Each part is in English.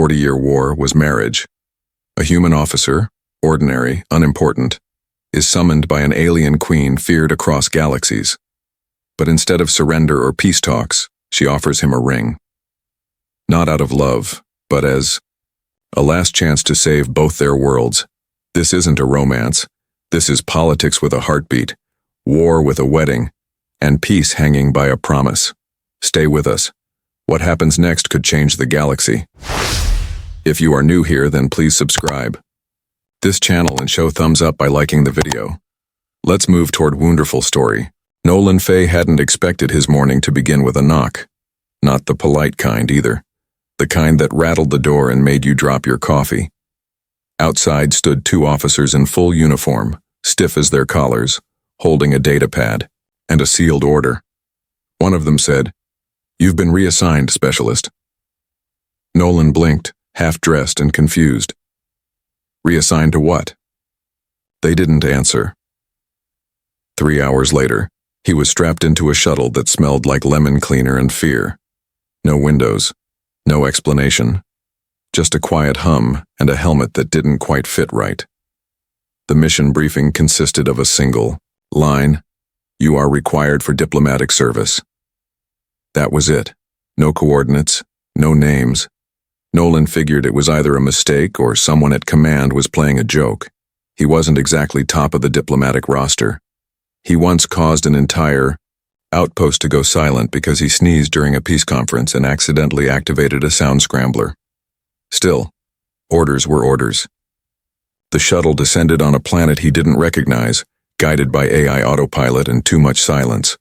40-year war was marriage. A human officer, ordinary, unimportant, is summoned by an alien queen feared across galaxies. But instead of surrender or peace talks, she offers him a ring. Not out of love, but as a last chance to save both their worlds. This isn't a romance. This is politics with a heartbeat, war with a wedding, and peace hanging by a promise. Stay with us. What happens next could change the galaxy. If you are new here, then please subscribe this channel and show thumbs up by liking the video. Let's move toward wonderful story. Nolan Fay hadn't expected his morning to begin with a knock. Not the polite kind either. The kind that rattled the door and made you drop your coffee. Outside stood two officers in full uniform, stiff as their collars, holding a data pad and a sealed order. One of them said, "You've been reassigned, Specialist." Nolan blinked, half-dressed and confused. Reassigned to what? They didn't answer. 3 hours later, he was strapped into a shuttle that smelled like lemon cleaner and fear. No windows, no explanation, just a quiet hum and a helmet that didn't quite fit right. The mission briefing consisted of a single line, "You are required for diplomatic service." That was it. No coordinates, no names. Nolan figured it was either a mistake or someone at command was playing a joke. He wasn't exactly top of the diplomatic roster. He once caused an entire outpost to go silent because he sneezed during a peace conference and accidentally activated a sound scrambler. Still, orders were orders. The shuttle descended on a planet he didn't recognize, guided by AI autopilot and too much silence.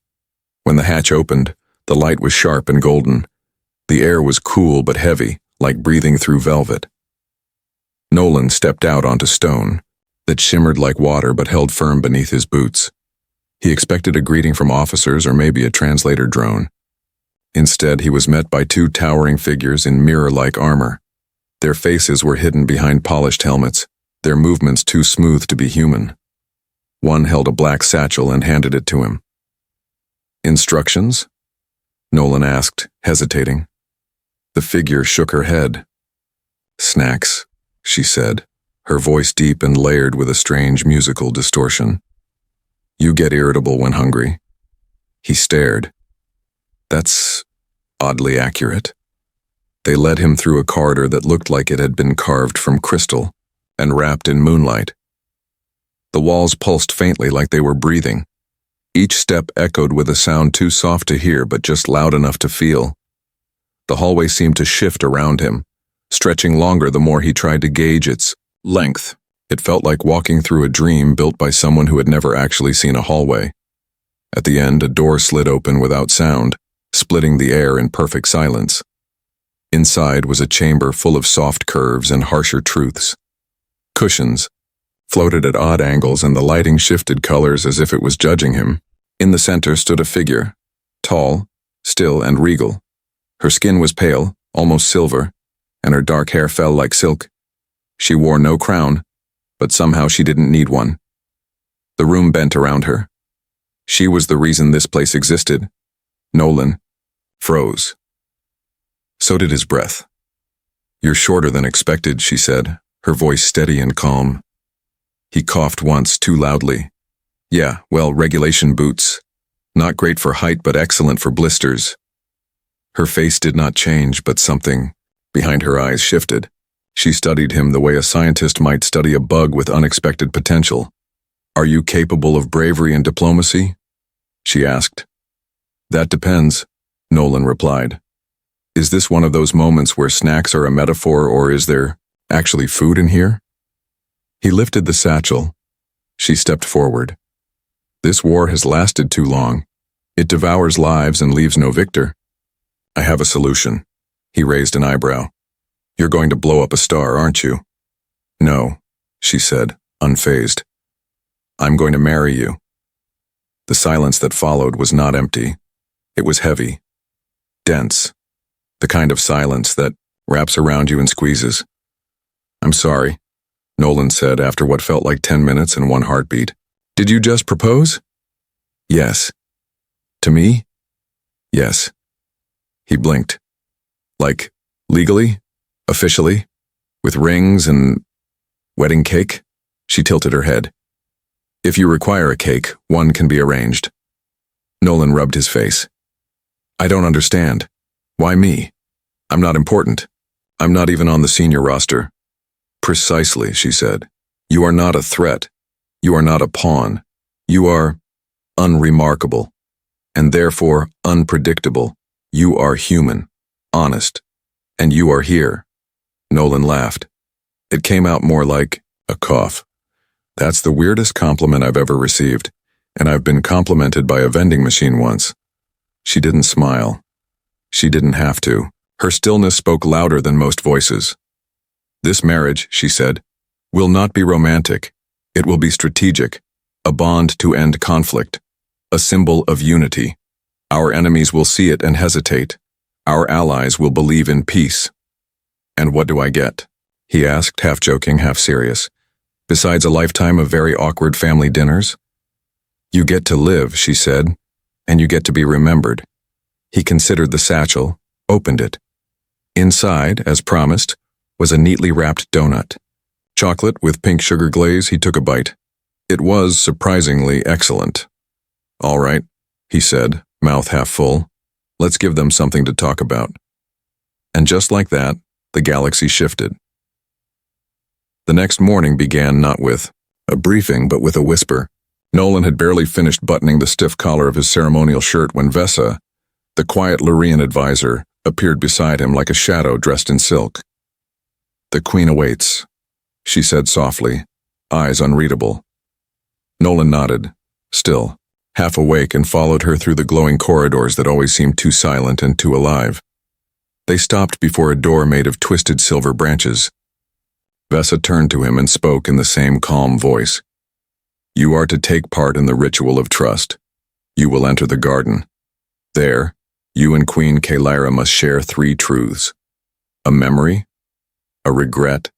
When the hatch opened, the light was sharp and golden. The air was cool but heavy, like breathing through velvet. Nolan stepped out onto stone that shimmered like water but held firm beneath his boots. He expected a greeting from officers or maybe a translator drone. Instead, he was met by two towering figures in mirror-like armor. Their faces were hidden behind polished helmets, their movements too smooth to be human. One held a black satchel and handed it to him. "Instructions?" Nolan asked, hesitating. The figure shook her head. "Snacks," she said, her voice deep and layered with a strange musical distortion. "You get irritable when hungry." He stared. That's oddly accurate. They led him through a corridor that looked like it had been carved from crystal and wrapped in moonlight. The walls pulsed faintly like they were breathing. Each step echoed with a sound too soft to hear but just loud enough to feel. The hallway seemed to shift around him, stretching longer the more he tried to gauge its length. It felt like walking through a dream built by someone who had never actually seen a hallway. At the end, a door slid open without sound, splitting the air in perfect silence. Inside was a chamber full of soft curves and harsher truths. Cushions floated at odd angles and the lighting shifted colors as if it was judging him. In the center stood a figure, tall, still, and regal. Her skin was pale, almost silver, and her dark hair fell like silk. She wore no crown, but somehow she didn't need one. The room bent around her. She was the reason this place existed. Nolan froze. So did his breath. "You're shorter than expected," she said, her voice steady and calm. He coughed once, too loudly. "Yeah, well, regulation boots. Not great for height, but excellent for blisters." Her face did not change, but something behind her eyes shifted. She studied him the way a scientist might study a bug with unexpected potential. "Are you capable of bravery and diplomacy?" she asked. "That depends," Nolan replied. "Is this one of those moments where snacks are a metaphor, or is there actually food in here?" He lifted the satchel. She stepped forward. "This war has lasted too long. It devours lives and leaves no victor." "I have a solution." He raised an eyebrow. "You're going to blow up a star, aren't you?" "No," she said, unfazed. "I'm going to marry you." The silence that followed was not empty. It was heavy, dense, the kind of silence that wraps around you and squeezes. "I'm sorry," Nolan said after what felt like 10 minutes and one heartbeat. "Did you just propose?" "Yes." "To me?" "Yes." He blinked. "Like, legally? Officially? With rings and wedding cake? She tilted her head. If you require a cake, one can be arranged. Nolan rubbed his face. I don't understand. Why me? I'm not important. I'm not even on the senior roster. Precisely, she said. You are not a threat. You are not a pawn. You are unremarkable, and therefore unpredictable. You are human, honest, and you are here. Nolan laughed. It came out more like a cough. That's the weirdest compliment I've ever received, and I've been complimented by a vending machine once. She didn't smile. She didn't have to. Her stillness spoke louder than most voices. This marriage, she said, will not be romantic. It will be strategic, a bond to end conflict, a symbol of unity. Our enemies will see it and hesitate. Our allies will believe in peace. And what do I get? He asked, half joking, half serious. Besides a lifetime of very awkward family dinners? You get to live, she said, and you get to be remembered. He considered the satchel, opened it. Inside, as promised, was a neatly wrapped donut. Chocolate with pink sugar glaze. He took a bite. It was surprisingly excellent. All right, he said, mouth half full. Let's give them something to talk about. And just like that, the galaxy shifted. The next morning began not with a briefing, but with a whisper. Nolan had barely finished buttoning the stiff collar of his ceremonial shirt when Vesa, the quiet Lurian advisor, appeared beside him like a shadow dressed in silk. The Queen awaits, she said softly, eyes unreadable. Nolan nodded, still, half awake, and followed her through the glowing corridors that always seemed too silent and too alive. They stopped before a door made of twisted silver branches. Vesa turned to him and spoke in the same calm voice. You are to take part in the ritual of trust. You will enter the garden. There, you and Queen Kalyra must share 3 truths. A memory, a regret,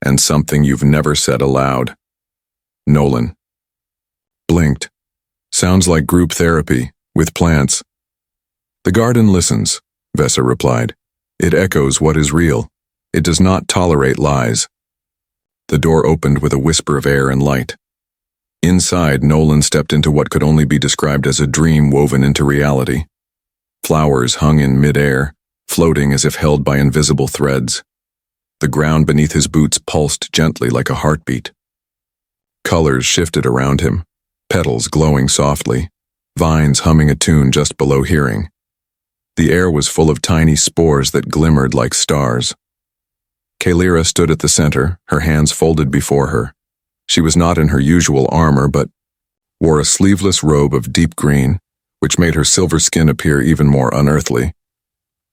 and something you've never said aloud. Nolan blinked. Sounds like group therapy, with plants. The garden listens, Vesa replied. It echoes what is real. It does not tolerate lies. The door opened with a whisper of air and light. Inside, Nolan stepped into what could only be described as a dream woven into reality. Flowers hung in midair, floating as if held by invisible threads. The ground beneath his boots pulsed gently like a heartbeat. Colors shifted around him, petals glowing softly, vines humming a tune just below hearing. The air was full of tiny spores that glimmered like stars. Kalyra stood at the center, her hands folded before her. She was not in her usual armor, but wore a sleeveless robe of deep green, which made her silver skin appear even more unearthly.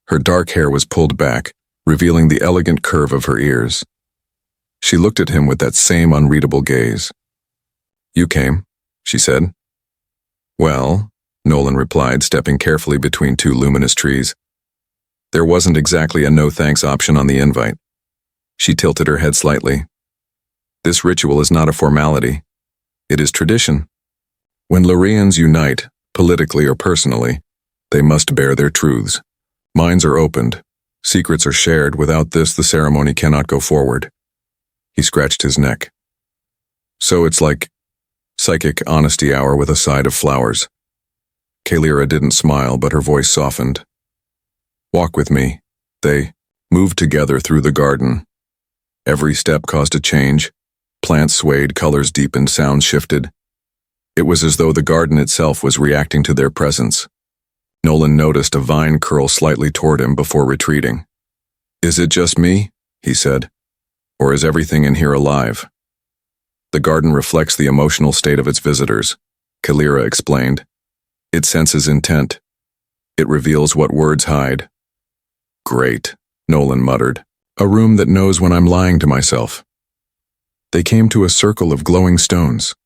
Her dark hair was pulled back, revealing the elegant curve of her ears. She looked at him with that same unreadable gaze. You came, she said. Well, Nolan replied, stepping carefully between 2 luminous trees. There wasn't exactly a no-thanks option on the invite. She tilted her head slightly. This ritual is not a formality. It is tradition. When Lurians unite, politically or personally, they must bear their truths. Minds are opened. Secrets are shared. Without this, the ceremony cannot go forward. He scratched his neck. So it's like psychic honesty hour with a side of flowers. Kalyra didn't smile, but her voice softened. Walk with me. They moved together through the garden. Every step caused a change. Plants swayed, colors deepened, sounds shifted. It was as though the garden itself was reacting to their presence. Nolan noticed a vine curl slightly toward him before retreating. Is it just me? He said. Or is everything in here alive? The garden reflects the emotional state of its visitors, Kalyra explained. It senses intent. It reveals what words hide. Great, Nolan muttered. A room that knows when I'm lying to myself. They came to a circle of glowing stones.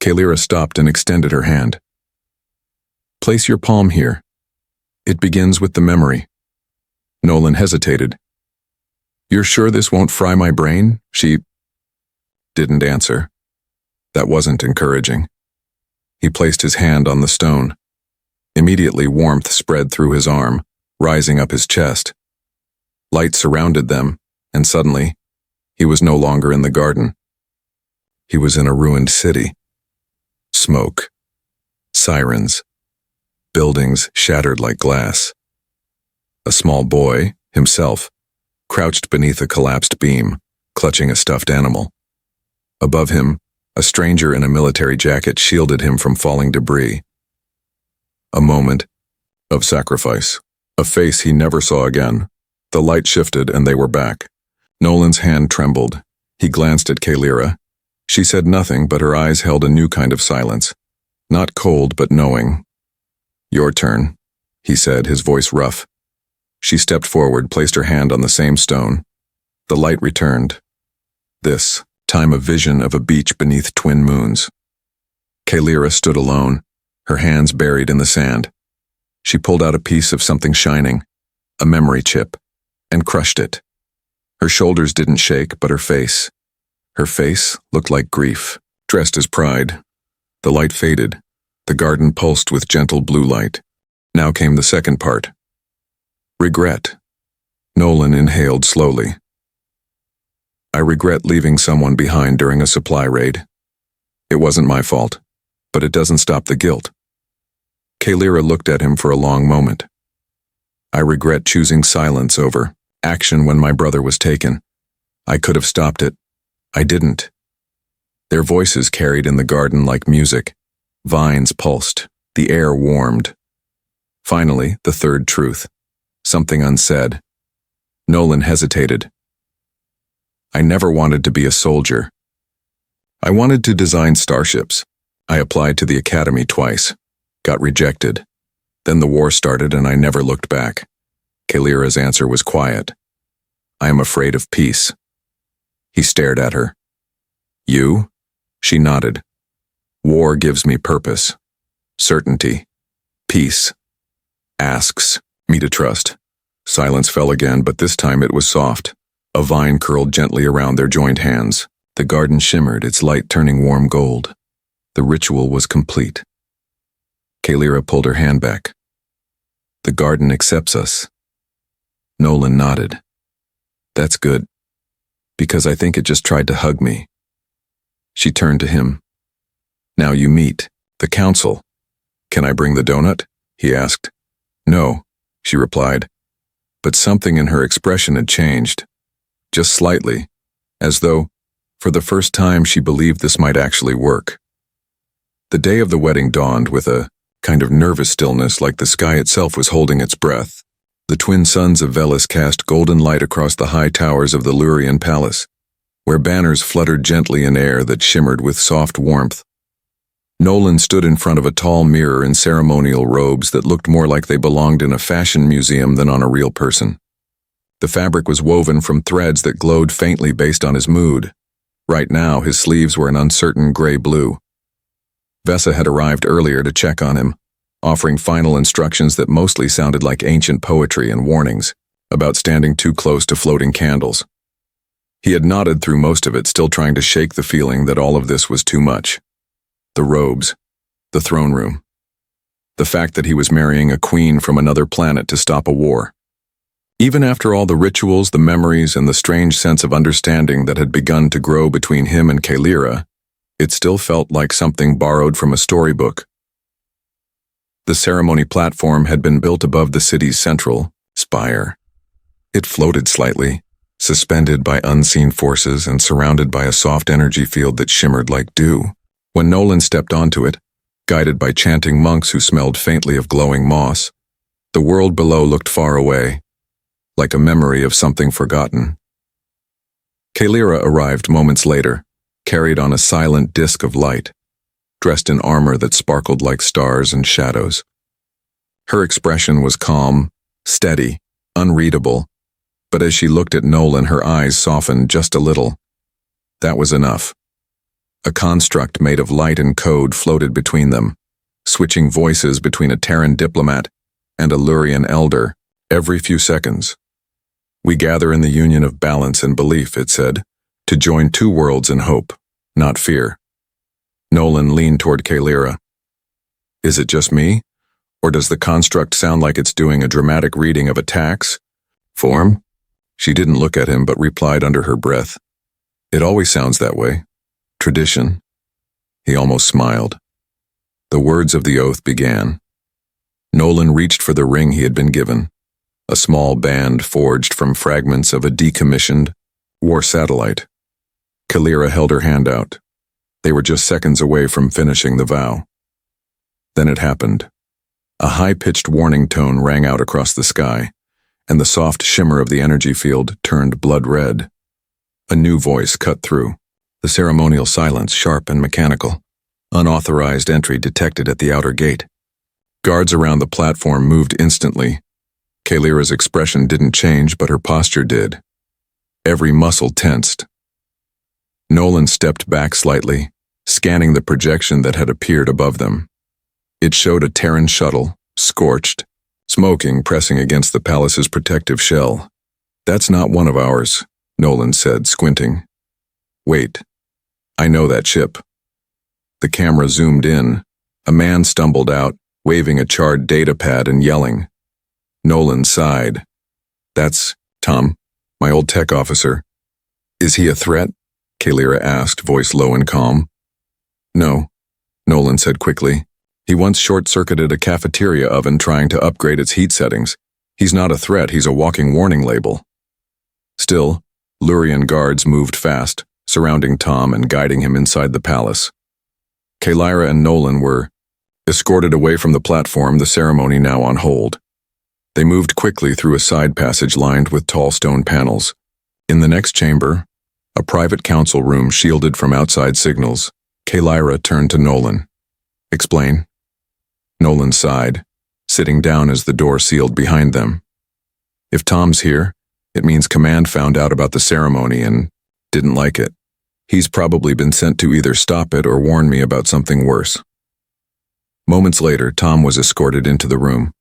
Kalyra stopped and extended her hand. Place your palm here. It begins with the memory. Nolan hesitated. You're sure this won't fry my brain? She didn't answer. That wasn't encouraging. He placed his hand on the stone. Immediately, warmth spread through his arm, rising up his chest. Light surrounded them, and suddenly, he was no longer in the garden. He was in a ruined city. Smoke. Sirens. Buildings shattered like glass. A small boy, himself, crouched beneath a collapsed beam, clutching a stuffed animal. Above him, a stranger in a military jacket shielded him from falling debris. A moment of sacrifice. A face he never saw again. The light shifted and they were back. Nolan's hand trembled. He glanced at Kalira. She said nothing, but her eyes held a new kind of silence. Not cold, but knowing. "Your turn," he said, his voice rough. She stepped forward, placed her hand on the same stone. The light returned. This time a vision of a beach beneath twin moons. Kalira stood alone, her hands buried in the sand. She pulled out a piece of something shining, a memory chip, and crushed it. Her shoulders didn't shake, but her face looked like grief, dressed as pride. The light faded. The garden pulsed with gentle blue light. Now came the second part. Regret. Nolan inhaled slowly. "I regret leaving someone behind during a supply raid. It wasn't my fault, but it doesn't stop the guilt." Kalira looked at him for a long moment. "I regret choosing silence over action when my brother was taken. I could have stopped it. I didn't." Their voices carried in the garden like music. Vines pulsed. The air warmed. Finally, the third truth. Something unsaid. Nolan hesitated. "I never wanted to be a soldier. I wanted to design starships. I applied to the academy twice. Got rejected. Then the war started and I never looked back." Kalira's answer was quiet. "I am afraid of peace." He stared at her. "You?" She nodded. "War gives me purpose. Certainty. Peace. Asks me to trust." Silence fell again, but this time it was soft. A vine curled gently around their joined hands. The garden shimmered, its light turning warm gold. The ritual was complete. Kalira pulled her hand back. "The garden accepts us." Nolan nodded. "That's good. Because I think it just tried to hug me." She turned to him. "Now you meet the council. Can I bring the donut?" he asked. "No," she replied. But something in her expression had changed. Just slightly, as though, for the first time, she believed this might actually work. The day of the wedding dawned with a kind of nervous stillness, like the sky itself was holding its breath. The twin suns of Veles cast golden light across the high towers of the Lurian palace, where banners fluttered gently in air that shimmered with soft warmth. Nolan stood in front of a tall mirror in ceremonial robes that looked more like they belonged in a fashion museum than on a real person. The fabric was woven from threads that glowed faintly based on his mood. Right now, his sleeves were an uncertain gray blue. Vesa had arrived earlier to check on him, offering final instructions that mostly sounded like ancient poetry and warnings about standing too close to floating candles. He had nodded through most of it, still trying to shake the feeling that all of this was too much. The robes, the throne room, the fact that he was marrying a queen from another planet to stop a war. Even after all the rituals, the memories, and the strange sense of understanding that had begun to grow between him and Kalira, it still felt like something borrowed from a storybook. The ceremony platform had been built above the city's central spire. It floated slightly, suspended by unseen forces and surrounded by a soft energy field that shimmered like dew. When Nolan stepped onto it, guided by chanting monks who smelled faintly of glowing moss, the world below looked far away, like a memory of something forgotten. Kalira arrived moments later, carried on a silent disk of light, dressed in armor that sparkled like stars and shadows. Her expression was calm, steady, unreadable, but as she looked at Nolan, her eyes softened just a little. That was enough. A construct made of light and code floated between them, switching voices between a Terran diplomat and a Lurian elder every few seconds. "We gather in the union of balance and belief," it said, "to join two worlds in hope, not fear." Nolan leaned toward Kalira. "Is it just me? Or does the construct sound like it's doing a dramatic reading of a tax form?" She didn't look at him but replied under her breath, "It always sounds that way. Tradition." He almost smiled. The words of the oath began. Nolan reached for the ring he had been given, a small band forged from fragments of a decommissioned war satellite. Kalira held her hand out. They were just seconds away from finishing the vow. Then it happened. A high-pitched warning tone rang out across the sky, and the soft shimmer of the energy field turned blood red. A new voice cut through, the ceremonial silence sharp and mechanical. Unauthorized entry detected at the outer gate. Guards around the platform moved instantly. Kalira's expression didn't change, but her posture did. Every muscle tensed. Nolan stepped back slightly, scanning the projection that had appeared above them. It showed a Terran shuttle, scorched, smoking, pressing against the palace's protective shell. "That's not one of ours," Nolan said, squinting. "Wait. I know that ship." The camera zoomed in. A man stumbled out, waving a charred data pad and yelling. Nolan sighed. "That's Tom, my old tech officer." "Is he a threat?" Kalira asked, voice low and calm. "No," Nolan said quickly. "He once short-circuited a cafeteria oven trying to upgrade its heat settings. He's not a threat, he's a walking warning label." Still, Lurian guards moved fast, surrounding Tom and guiding him inside the palace. Kalira and Nolan were escorted away from the platform, the ceremony now on hold. They moved quickly through a side passage lined with tall stone panels. In the next chamber, a private council room shielded from outside signals, Kalira turned to Nolan. "Explain." Nolan sighed, sitting down as the door sealed behind them. "If Tom's here, it means Command found out about the ceremony and didn't like it. He's probably been sent to either stop it or warn me about something worse." Moments later, Tom was escorted into the room.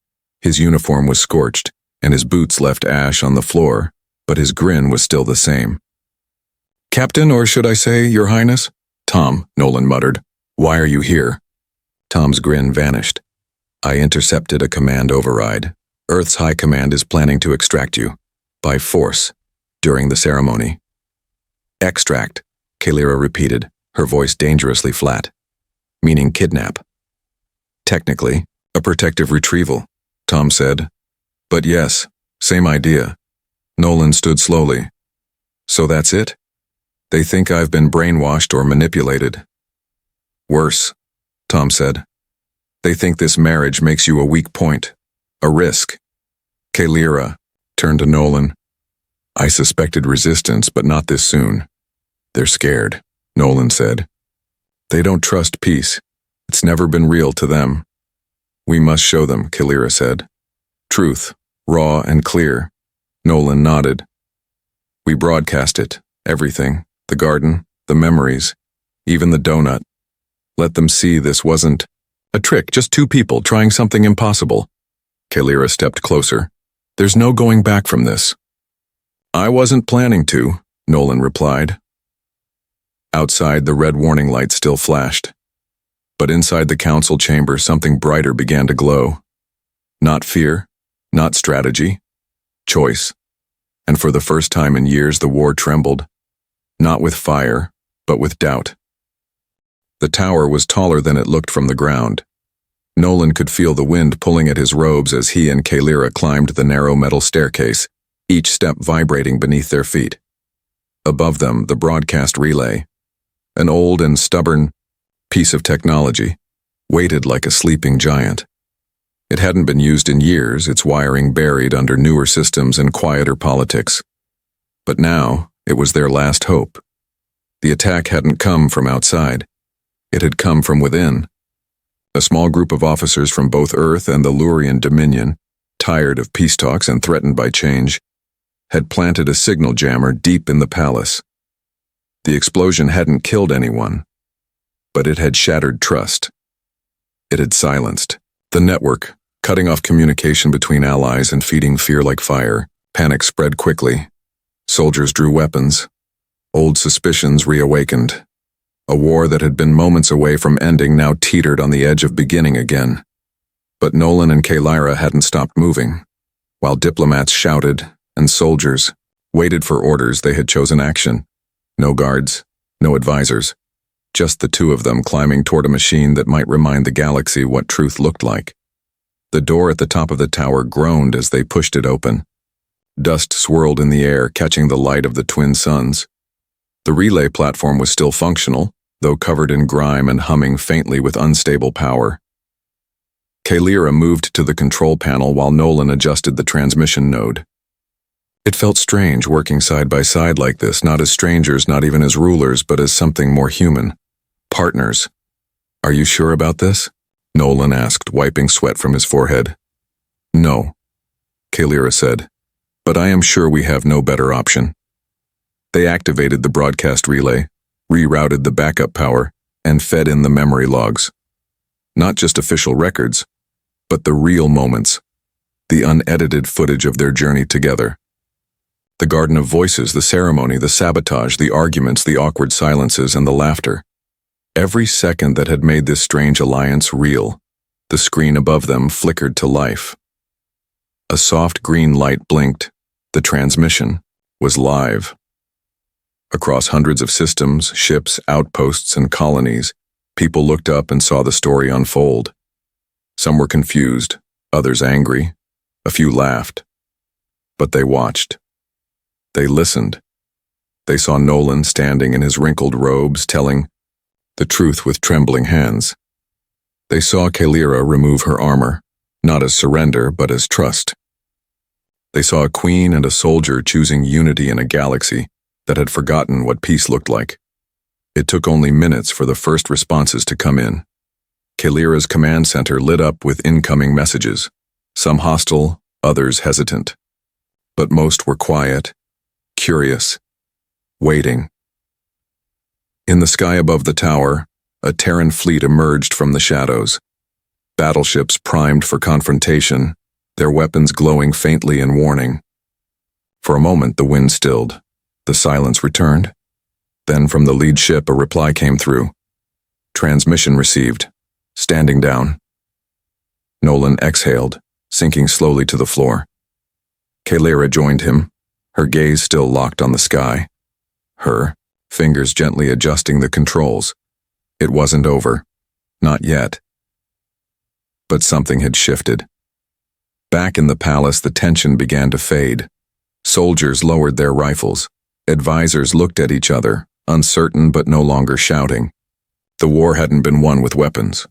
His uniform was scorched, and his boots left ash on the floor, but his grin was still the same. "Captain, or should I say, Your Highness?" "Tom," Nolan muttered. "Why are you here?" Tom's grin vanished. "I intercepted a command override. Earth's High Command is planning to extract you, by force, during the ceremony." "Extract," Kalira repeated, her voice dangerously flat. "Meaning kidnap." "Technically, a protective retrieval," Tom said. "But yes, same idea." Nolan stood slowly. "So that's it? They think I've been brainwashed or manipulated." "Worse," Tom said. "They think this marriage makes you a weak point, a risk." Kalira turned to Nolan. "I suspected resistance, but not this soon." "They're scared," Nolan said. "They don't trust peace. It's never been real to them." "We must show them," Kalira said. "Truth, raw and clear." Nolan nodded. "We broadcast it, everything, the garden, the memories, even the donut. Let them see this wasn't a trick, just two people trying something impossible." Kalira stepped closer. "There's no going back from this." "I wasn't planning to," Nolan replied. Outside, the red warning light still flashed. But inside the council chamber, something brighter began to glow. Not fear, not strategy, choice. And for the first time in years, the war trembled. Not with fire, but with doubt. The tower was taller than it looked from the ground. Nolan could feel the wind pulling at his robes as he and Kalira climbed the narrow metal staircase, each step vibrating beneath their feet. Above them, the broadcast relay. An old and stubborn piece of technology, weighted like a sleeping giant. It hadn't been used in years, its wiring buried under newer systems and quieter politics. But now, it was their last hope. The attack hadn't come from outside. It had come from within. A small group of officers from both Earth and the Lurian Dominion, tired of peace talks and threatened by change, had planted a signal jammer deep in the palace. The explosion hadn't killed anyone, but it had shattered trust. It had silenced the network, cutting off communication between allies and feeding fear like fire. Panic spread quickly. Soldiers drew weapons. Old suspicions reawakened. A war that had been moments away from ending now teetered on the edge of beginning again. But Nolan and Kalira hadn't stopped moving. While diplomats shouted and soldiers waited for orders. They had chosen action. No guards, no advisors, just the two of them climbing toward a machine that might remind the galaxy what truth looked like. The door at the top of the tower groaned as they pushed it open. Dust swirled in the air, catching the light of the twin suns. The relay platform was still functional, though covered in grime and humming faintly with unstable power. Kalira moved to the control panel while Nolan adjusted the transmission node. It felt strange working side by side like this, not as strangers, not even as rulers, but as something more human. Partners. "Are you sure about this?" Nolan asked, wiping sweat from his forehead. "No," Kalira said, "but I am sure we have no better option." They activated the broadcast relay, rerouted the backup power, and fed in the memory logs. Not just official records, but the real moments, the unedited footage of their journey together. The Garden of Voices, the ceremony, the sabotage, the arguments, the awkward silences, and the laughter. Every second that had made this strange alliance real, the screen above them flickered to life. A soft green light blinked. The transmission was live. Across hundreds of systems, ships, outposts, and colonies, people looked up and saw the story unfold. Some were confused, others angry, a few laughed. But they watched. They listened. They saw Nolan standing in his wrinkled robes, telling the truth with trembling hands. They saw Kalira remove her armor, not as surrender, but as trust. They saw a queen and a soldier choosing unity in a galaxy that had forgotten what peace looked like. It took only minutes for the first responses to come in. Kalira's command center lit up with incoming messages, some hostile, others hesitant. But most were quiet, curious, waiting. In the sky above the tower, a Terran fleet emerged from the shadows. Battleships primed for confrontation, their weapons glowing faintly in warning. For a moment, the wind stilled. The silence returned. Then from the lead ship, a reply came through. "Transmission received. Standing down." Nolan exhaled, sinking slowly to the floor. Kalira joined him, her gaze still locked on the sky. Her fingers gently adjusting the controls. It wasn't over. Not yet. But something had shifted. Back in the palace, the tension began to fade. Soldiers lowered their rifles. Advisors looked at each other, uncertain but no longer shouting. The war hadn't been won with weapons.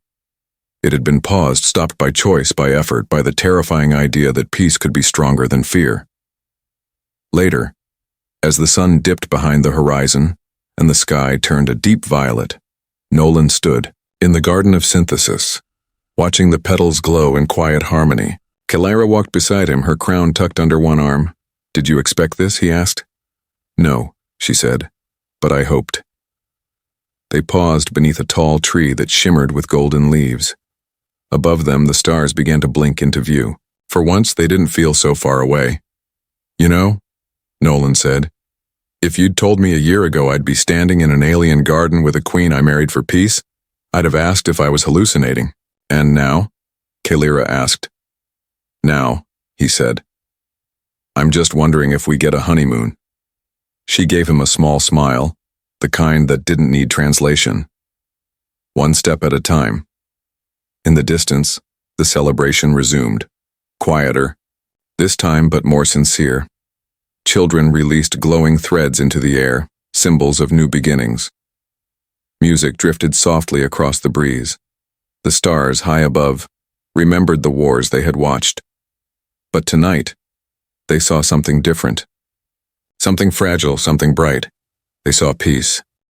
It had been paused, stopped by choice, by effort, by the terrifying idea that peace could be stronger than fear. Later, as the sun dipped behind the horizon and the sky turned a deep violet, Nolan stood in the Garden of Synthesis, watching the petals glow in quiet harmony. Kalira walked beside him, her crown tucked under one arm. "Did you expect this?" he asked. "No," she said, "but I hoped." They paused beneath a tall tree that shimmered with golden leaves. Above them, the stars began to blink into view. For once, they didn't feel so far away. "You know," Nolan said, "if you'd told me a year ago I'd be standing in an alien garden with a queen I married for peace, I'd have asked if I was hallucinating." "And now?" Kalira asked. "Now," he said, "I'm just wondering if we get a honeymoon." She gave him a small smile, the kind that didn't need translation. One step at a time. In the distance, the celebration resumed. Quieter, this time but more sincere. Children released glowing threads into the air, symbols of new beginnings. Music drifted softly across the breeze. The stars, high above, remembered the wars they had watched. But tonight, they saw something different. Something fragile, something bright. They saw peace.